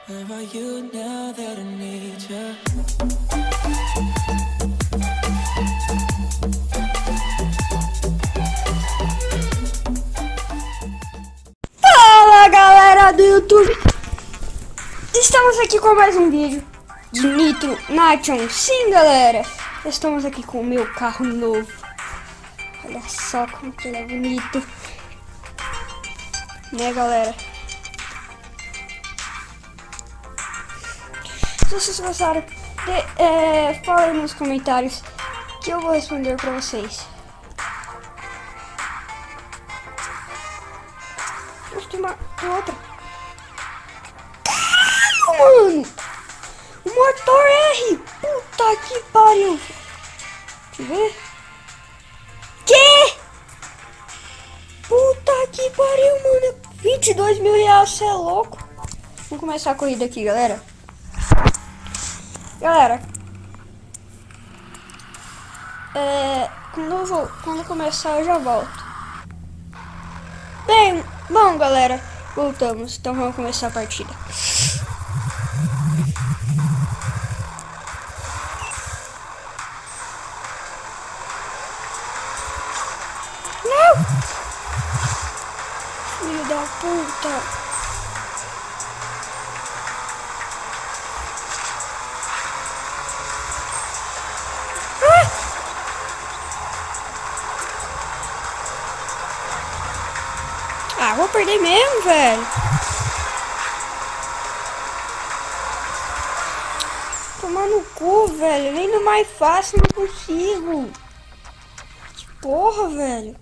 Where are you now that I need you? Fala galera do YouTube, estamos aqui com mais um vídeo de Nitro Nation. Sim galera, estamos aqui com o meu carro novo. Olha só como que ele é bonito, né galera? Se vocês gostaram, fala aí nos comentários que eu vou responder pra vocês. Tem outra. Caralho, mano! O motor R! Puta que pariu! Deixa eu ver. Que? Puta que pariu, mano! 22 mil reais, você é louco? Vamos começar a corrida aqui, galera. Galera, quando começar eu já volto. Bom galera, voltamos, então vamos começar a partida. Não! Filho da puta! Ah, vou perder mesmo, velho. Tomar no cu, velho. Nem no mais fácil não consigo. Que porra, velho.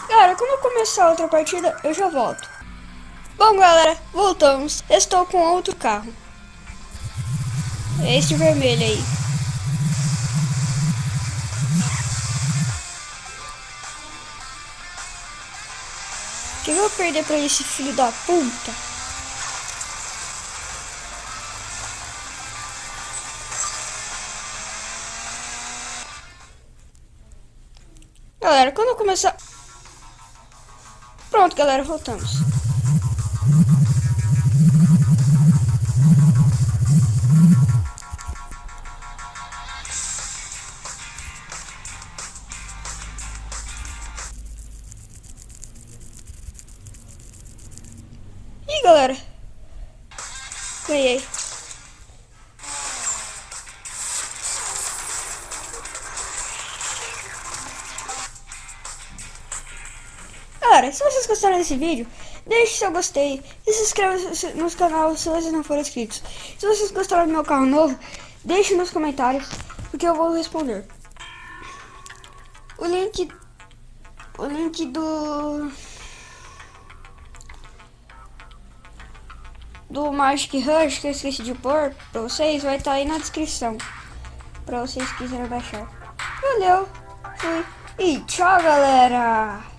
Galera, quando eu começar outra partida, eu já volto. Bom, galera, voltamos. Estou com outro carro. É esse vermelho aí. Que eu vou perder pra esse filho da puta? Galera, quando eu começar... Pronto, galera, voltamos. Ih, galera, ganhei. Galera, se vocês gostaram desse vídeo, deixe seu gostei e se inscreva no canal se vocês não forem inscritos. Se vocês gostaram do meu carro novo, deixe nos comentários, porque eu vou responder. O link do Magic Rush, que eu esqueci de pôr pra vocês, vai estar aí na descrição, pra vocês quiserem baixar. Valeu, fui e tchau, galera!